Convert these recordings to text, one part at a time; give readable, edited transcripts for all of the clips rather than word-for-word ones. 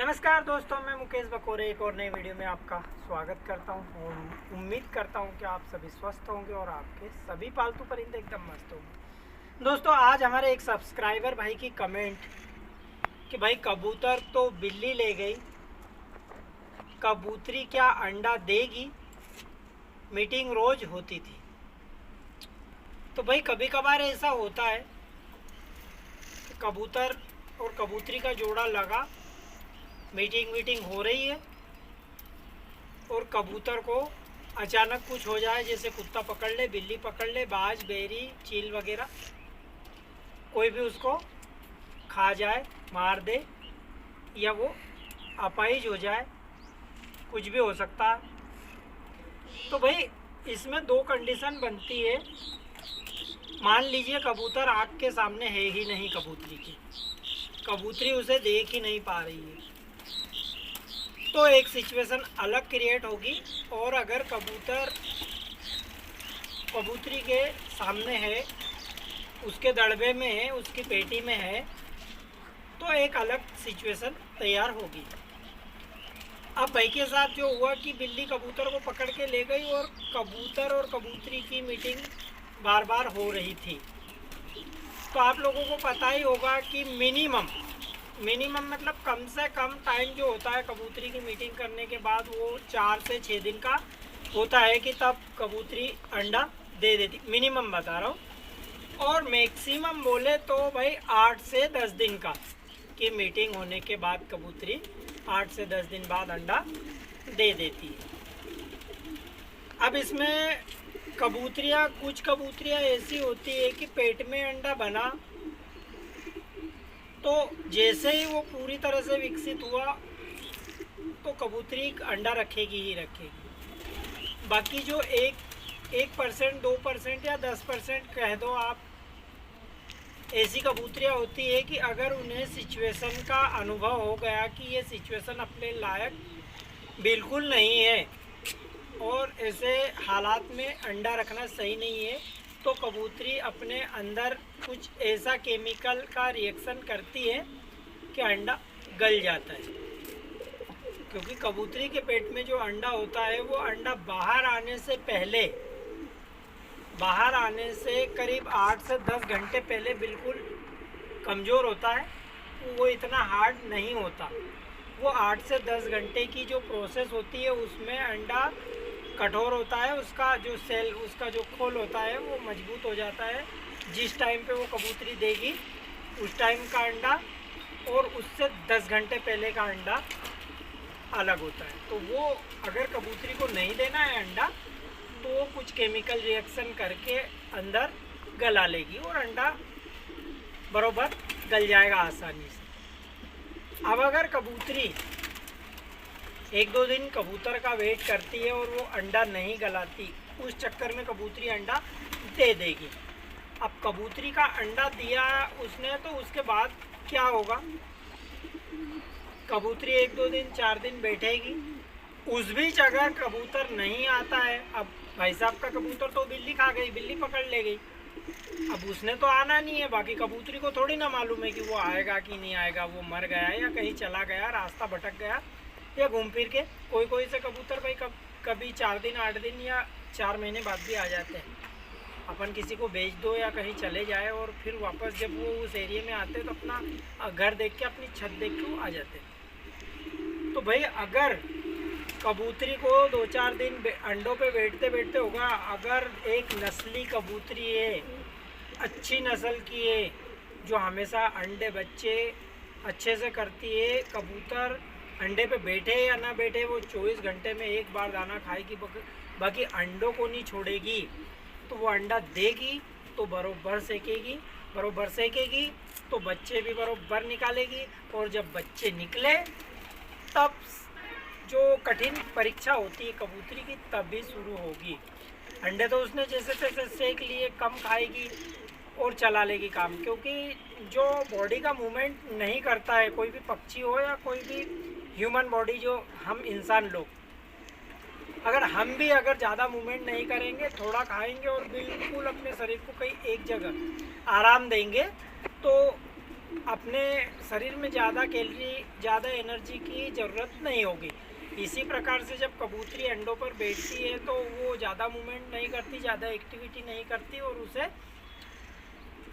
नमस्कार दोस्तों, मैं मुकेश बकोरे एक और नई वीडियो में आपका स्वागत करता हूं और उम्मीद करता हूं कि आप सभी स्वस्थ होंगे और आपके सभी पालतू परिंदे एकदम मस्त होंगे। दोस्तों, आज हमारे एक सब्सक्राइबर भाई की कमेंट कि भाई कबूतर तो बिल्ली ले गई, कबूतरी क्या अंडा देगी? मीटिंग रोज होती थी। तो भाई कभी कभार ऐसा होता है कि कबूतर और कबूतरी का जोड़ा लगा, मीटिंग हो रही है और कबूतर को अचानक कुछ हो जाए, जैसे कुत्ता पकड़ ले, बिल्ली पकड़ ले, बाज, बेरी, चील वगैरह कोई भी उसको खा जाए, मार दे, या वो अपाहिज हो जाए, कुछ भी हो सकता है। तो भाई इसमें दो कंडीशन बनती है। मान लीजिए कबूतर आँख के सामने है ही नहीं कबूतरी की, कबूतरी उसे देख ही नहीं पा रही है, तो एक सिचुएशन अलग क्रिएट होगी। और अगर कबूतर कबूतरी के सामने है, उसके दड़बे में है, उसकी पेटी में है, तो एक अलग सिचुएशन तैयार होगी। अब भाई के साथ जो हुआ कि बिल्ली कबूतर को पकड़ के ले गई और कबूतर और कबूतरी की मीटिंग बार बार हो रही थी। तो आप लोगों को पता ही होगा कि मिनिमम मतलब कम से कम टाइम जो होता है कबूतरी की मीटिंग करने के बाद, वो 4 से 6 दिन का होता है कि तब कबूतरी अंडा दे देती, मिनिमम बता रहा हूँ। और मैक्सिमम बोले तो भाई 8 से 10 दिन का कि मीटिंग होने के बाद कबूतरी 8 से 10 दिन बाद अंडा दे देती है। अब इसमें कुछ कबूतरियाँ ऐसी होती है कि पेट में अंडा बना तो जैसे ही वो पूरी तरह से विकसित हुआ तो कबूतरी अंडा रखेगी ही रखेगी। बाकी जो 1%, 2% या 10% कह दो आप, ऐसी कबूतरियाँ होती है कि अगर उन्हें सिचुएशन का अनुभव हो गया कि ये सिचुएशन अपने लायक बिल्कुल नहीं है और ऐसे हालात में अंडा रखना सही नहीं है, तो कबूतरी अपने अंदर कुछ ऐसा केमिकल का रिएक्शन करती है कि अंडा गल जाता है। क्योंकि कबूतरी के पेट में जो अंडा होता है, वो अंडा बाहर आने से करीब 8 से 10 घंटे पहले बिल्कुल कमज़ोर होता है, वो इतना हार्ड नहीं होता। वो 8 से 10 घंटे की जो प्रोसेस होती है उसमें अंडा कठोर होता है, उसका जो सेल, उसका जो खोल होता है वो मजबूत हो जाता है। जिस टाइम पे वो कबूतरी देगी उस टाइम का अंडा और उससे 10 घंटे पहले का अंडा अलग होता है। तो वो अगर कबूतरी को नहीं देना है अंडा, तो वो कुछ केमिकल रिएक्शन करके अंदर गला लेगी और अंडा बरोबर गल जाएगा आसानी से। अब अगर कबूतरी 1-2 दिन कबूतर का वेट करती है और वो अंडा नहीं गलाती, उस चक्कर में कबूतरी अंडा दे देगी। अब कबूतरी का अंडा दिया उसने, तो उसके बाद क्या होगा? कबूतरी 1-2 दिन 4 दिन बैठेगी। उस बीच अगर कबूतर नहीं आता है, अब भाई साहब का कबूतर तो बिल्ली खा गई, बिल्ली पकड़ ले गई, अब उसने तो आना नहीं है। बाकी कबूतरी को थोड़ी ना मालूम है कि वो आएगा कि नहीं आएगा, वो मर गया या कहीं चला गया, रास्ता भटक गया या घूम फिर के। कोई से कबूतर भाई कभी 4 दिन 8 दिन या 4 महीने बाद भी आ जाते हैं। अपन किसी को बेच दो या कहीं चले जाए और फिर वापस जब वो उस एरिया में आते हैं तो अपना घर देख के, अपनी छत देख के वो आ जाते हैं। तो भाई अगर कबूतरी को 2-4 दिन अंडों पे बैठते होगा, अगर एक नस्ली कबूतरी है, अच्छी नस्ल की है, जो हमेशा अंडे बच्चे अच्छे से करती है, कबूतर अंडे पे बैठे या ना बैठे वो 24 घंटे में एक बार दाना खाएगी, बाकी अंडों को नहीं छोड़ेगी, तो वो अंडा देगी तो बरोबर सेकेगी तो बच्चे भी बरोबर निकालेगी। और जब बच्चे निकले तब जो कठिन परीक्षा होती है कबूतरी की तब भी शुरू होगी। अंडे तो उसने जैसे तैसे सेक लिए, कम खाएगी और चला लेगी काम। क्योंकि जो बॉडी का मूवमेंट नहीं करता है, कोई भी पक्षी हो या कोई भी ह्यूमन बॉडी, जो हम इंसान लोग, अगर ज़्यादा मूवमेंट नहीं करेंगे, थोड़ा खाएंगे और बिल्कुल अपने शरीर को कहीं एक जगह आराम देंगे, तो अपने शरीर में ज़्यादा कैलोरी, ज़्यादा एनर्जी की ज़रूरत नहीं होगी। इसी प्रकार से जब कबूतरी अंडों पर बैठती है तो वो ज़्यादा मूवमेंट नहीं करती, ज़्यादा एक्टिविटी नहीं करती और उसे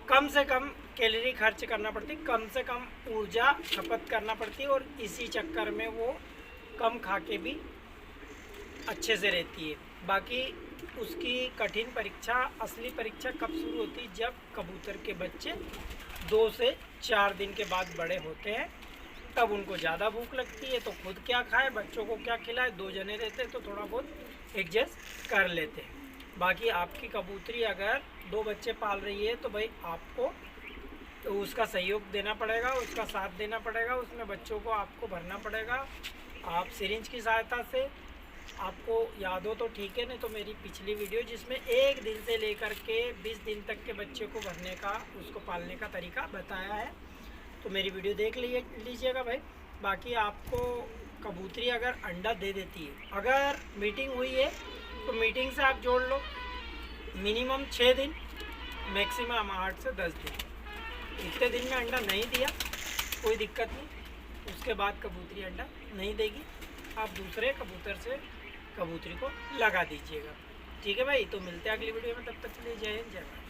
कम से कम कैलोरी खर्च करना पड़ती, कम से कम ऊर्जा खपत करना पड़ती और इसी चक्कर में वो कम खा के भी अच्छे से रहती है। बाकी उसकी कठिन परीक्षा, असली परीक्षा कब शुरू होती है? जब कबूतर के बच्चे 2 से 4 दिन के बाद बड़े होते हैं, तब उनको ज़्यादा भूख लगती है तो खुद क्या खाए, बच्चों को क्या खिलाए। 2 जने रहते हैं तो थोड़ा बहुत एडजस्ट कर लेते हैं। बाकी आपकी कबूतरी अगर 2 बच्चे पाल रही है तो भाई आपको तो उसका सहयोग देना पड़ेगा, उसका साथ देना पड़ेगा, उसमें बच्चों को आपको भरना पड़ेगा। आप सिरिंज की सहायता से, आपको याद हो तो ठीक है, नहीं तो मेरी पिछली वीडियो जिसमें 1 दिन से लेकर के 20 दिन तक के बच्चे को भरने का, उसको पालने का तरीका बताया है, तो मेरी वीडियो देख लीजिएगा भाई। बाकी आपको कबूतरी अगर अंडा दे देती है, अगर मीटिंग हुई है तो मीटिंग से आप जोड़ लो, मिनिमम 6 दिन, मैक्सिमम 8 से 10 दिन। इतने दिन में अंडा नहीं दिया कोई दिक्कत नहीं, उसके बाद कबूतरी अंडा नहीं देगी, आप दूसरे कबूतर से कबूतरी को लगा दीजिएगा। ठीक है भाई, तो मिलते हैं अगली वीडियो में, तब तक के लिए जय हिंद, जय भारत।